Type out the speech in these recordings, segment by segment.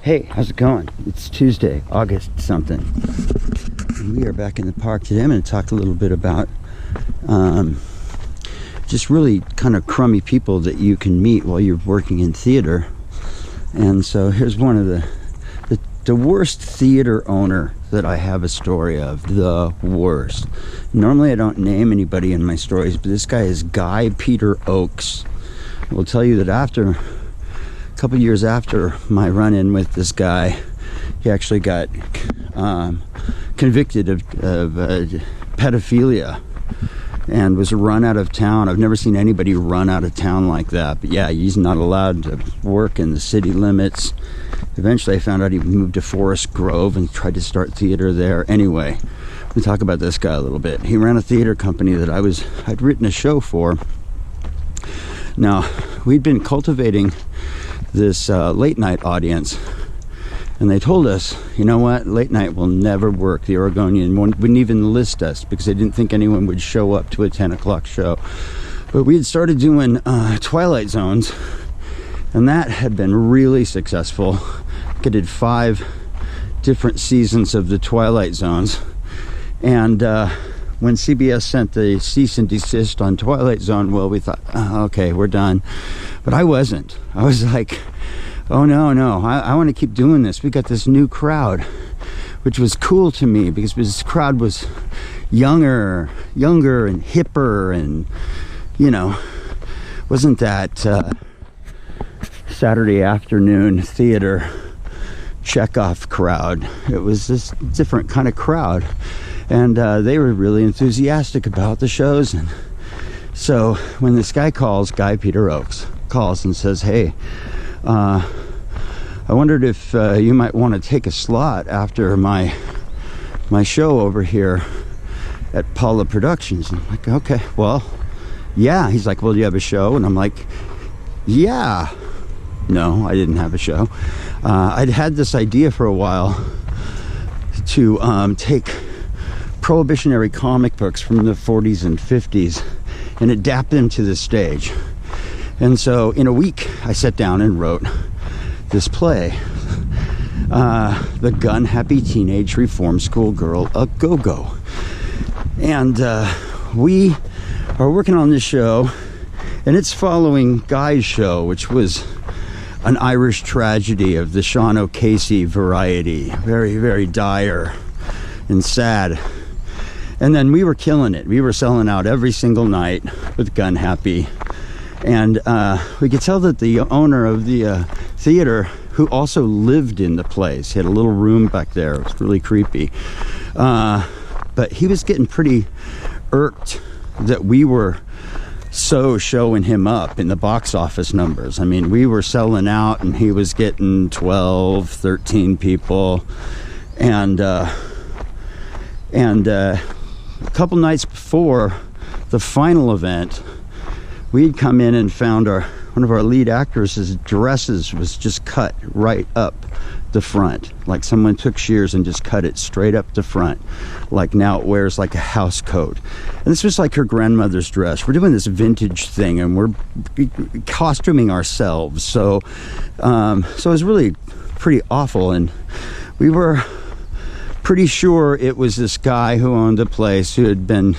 Hey, how's it going? It's Tuesday, August something. And we are back in the park today. I'm going to talk a little bit about just really kind of crummy people that you can meet while you're working in theater. And so here's one of the worst theater owner that I have a story of. The worst. Normally I don't name anybody in my stories, but this guy is Guy Peter Oakes. I will tell you that after a couple years after my run-in with this guy, he actually got convicted of pedophilia and was run out of town. I've never seen anybody run out of town like that. But yeah, he's not allowed to work in the city limits. Eventually I found out he moved to Forest Grove and tried to start theater there. Anyway, let me talk about this guy a little bit. He ran a theater company that I'd written a show for. Now, we'd been cultivating this late night audience, and they told us, you know what, late night will never work. The Oregonian wouldn't even list us because they didn't think anyone would show up to a 10 o'clock show. But we had started doing Twilight Zones, and that had been really successful. I did 5 different seasons of the Twilight Zones, and when CBS sent the cease and desist on Twilight Zone, well, we thought, oh, okay, we're done. But I wasn't. I was like, oh no, I want to keep doing this. We got this new crowd, which was cool to me because this crowd was younger and hipper, and you know, wasn't that Saturday afternoon theater checkoff crowd. It was this different kind of crowd, and they were really enthusiastic about the shows. And so when this guy calls, Guy Peter Oakes calls and says, hey, I wondered if you might want to take a slot after my show over here at Paula Productions. And I'm like, okay, well, yeah. He's like, well, do you have a show? And I'm like, yeah. No, I didn't have a show. I'd had this idea for a while to take prohibitionary comic books from the 40s and 50s and adapt them to the stage. And so in a week, I sat down and wrote this play, The Gunhappy Teenage Reform School Girl A Go-Go. And we are working on this show, and it's following Guy's show, which was an Irish tragedy of the Sean O'Casey variety. Very, very dire and sad. And then we were killing it. We were selling out every single night with Gunhappy. And we could tell that the owner of the theater, who also lived in the place, he had a little room back there. It was really creepy. But he was getting pretty irked that we were so showing him up in the box office numbers. I mean, we were selling out and he was getting 12, 13 people. And a couple nights before the final event, we'd come in and found one of our lead actors' dresses was just cut right up the front. Like someone took shears and just cut it straight up the front. Like now it wears like a house coat. And this was like her grandmother's dress. We're doing this vintage thing and we're costuming ourselves. So it was really pretty awful. And we were pretty sure it was this guy who owned the place who had been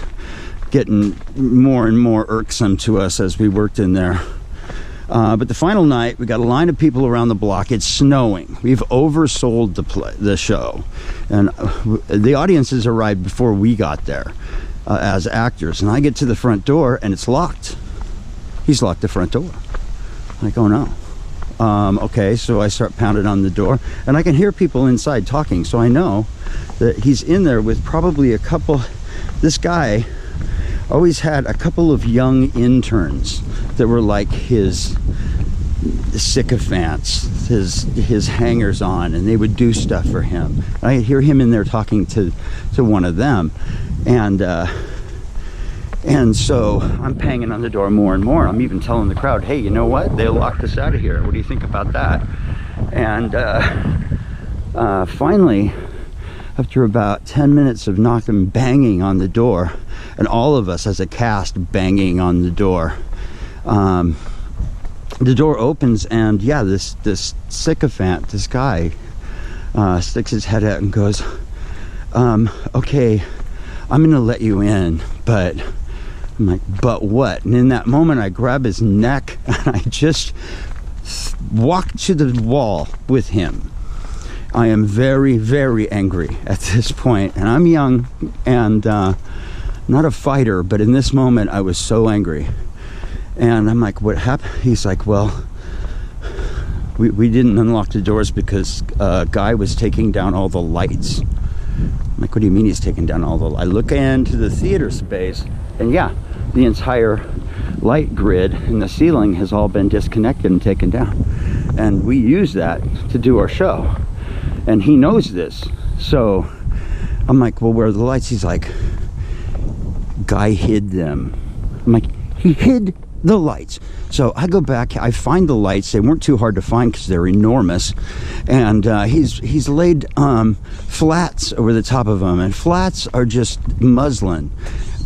getting more and more irksome to us as we worked in there. But the final night, we got a line of people around the block. It's snowing. We've oversold the show. And the audiences arrived before we got there as actors. And I get to the front door and it's locked. He's locked the front door. I'm like, oh no. Okay, so I start pounding on the door and I can hear people inside talking. So I know that he's in there with probably a couple. This guy always had a couple of young interns that were like his sycophants, his hangers-on, and they would do stuff for him. And I hear him in there talking to one of them, and so I'm banging on the door more and more. I'm even telling the crowd, hey, you know what? They locked us out of here. What do you think about that? And finally, after about 10 minutes of knocking, banging on the door, and all of us as a cast banging on the door, the door opens, and yeah, this sycophant, this guy, sticks his head out and goes, okay, I'm gonna let you in, but I'm like, but what? And in that moment, I grab his neck and I just walk to the wall with him. I am very, very angry at this point, and I'm young and not a fighter, but in this moment, I was so angry. And I'm like, what happened? He's like, well, we didn't unlock the doors because a guy was taking down all the lights. I'm like, what do you mean he's taking down all the lights? I look into the theater space, and yeah, the entire light grid in the ceiling has all been disconnected and taken down. And we use that to do our show. And he knows this. So I'm like, well, where are the lights? He's like, guy hid them. I'm like, he hid the lights. So I go back, I find the lights. They weren't too hard to find because they're enormous. And he's laid flats over the top of them. And flats are just muslin,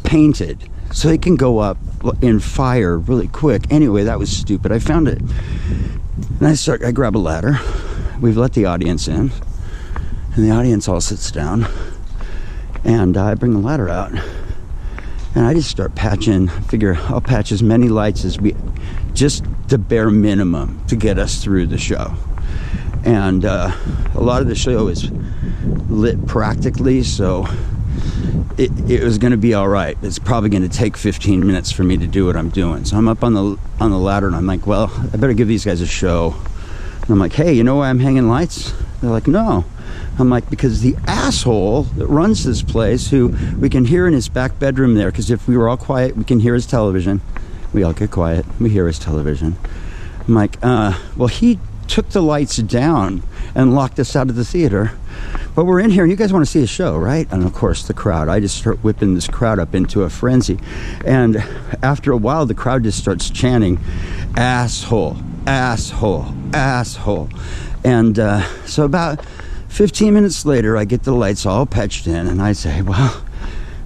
painted, so they can go up in fire really quick. Anyway, that was stupid. I found it. And I grab a ladder. We've let the audience in. And the audience all sits down. And I bring the ladder out. And I just start patching. Figure I'll patch as many lights as just the bare minimum to get us through the show. And a lot of the show is lit practically, so it was going to be all right. It's probably going to take 15 minutes for me to do what I'm doing. So I'm up on the ladder, and I'm like, well, I better give these guys a show. And I'm like, hey, you know why I'm hanging lights? They're like, no. I'm like, because the asshole that runs this place, who we can hear in his back bedroom there, because if we were all quiet, we can hear his television. We all get quiet. We hear his television. I'm like, well, he took the lights down and locked us out of the theater. But we're in here, and you guys want to see a show, right? And of course, the crowd. I just start whipping this crowd up into a frenzy. And after a while, the crowd just starts chanting, asshole, asshole, asshole. And so about 15 minutes later, I get the lights all patched in, and I say, well, are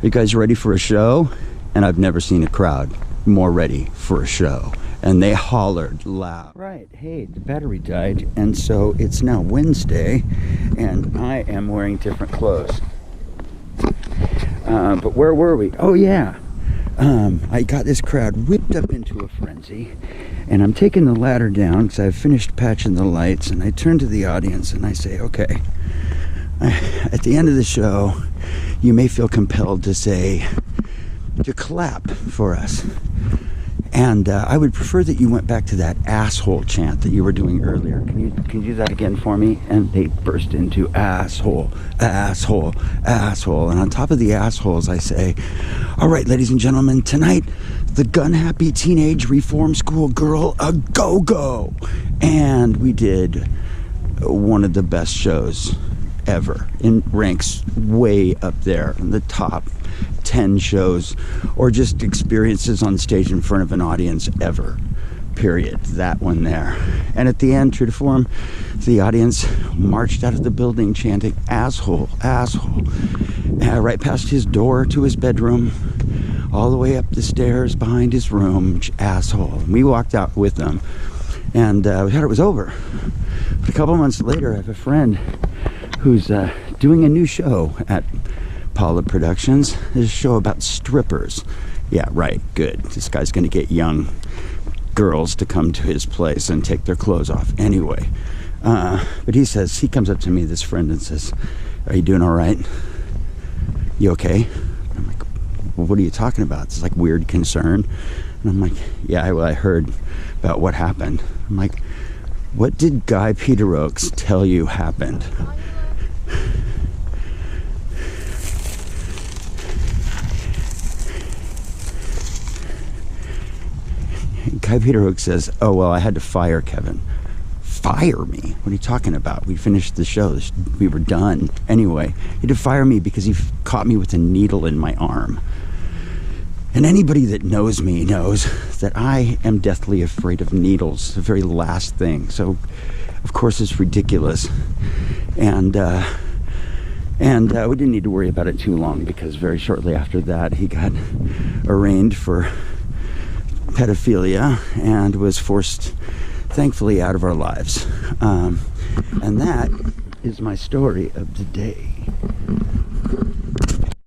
you guys ready for a show? And I've never seen a crowd more ready for a show. And they hollered loud. Right, hey, the battery died, and so it's now Wednesday, and I am wearing different clothes. But where were we? Oh, yeah. I got this crowd whipped up into a frenzy, and I'm taking the ladder down because I've finished patching the lights, and I turn to the audience and I say, okay, at the end of the show, you may feel compelled to clap for us. And I would prefer that you went back to that asshole chant that you were doing earlier. Can you do that again for me? And they burst into asshole, asshole, asshole. And on top of the assholes, I say, all right, ladies and gentlemen, tonight, the Gunhappy Teenage Reform School Girl a Go-Go. And we did one of the best shows ever. It ranks way up there in the top 10 shows or just experiences on stage in front of an audience ever, period. That one there. And at the end, true to form, the audience marched out of the building chanting asshole, asshole, right past his door to his bedroom, all the way up the stairs behind his room, asshole. And we walked out with them, and we thought it was over. But a couple months later, I have a friend who's doing a new show at Paula Productions. There's a show about strippers. Yeah, right, good. This guy's gonna get young girls to come to his place and take their clothes off anyway. But he comes up to me, this friend, and says, are you doing all right? You okay? I'm like, well, what are you talking about? It's like weird concern. And I'm like, yeah, well, I heard about what happened. I'm like, what did Guy Peter Oakes tell you happened? Guy Peter Oakes says, oh, well, I had to fire Kevin. Fire me? What are you talking about? We finished the show. We were done. Anyway, he had to fire me because he caught me with a needle in my arm. And anybody that knows me knows that I am deathly afraid of needles. It's the very last thing. So, of course, it's ridiculous. And we didn't need to worry about it too long because very shortly after that, he got arraigned for pedophilia and was forced, thankfully, out of our lives. And that is my story of the day.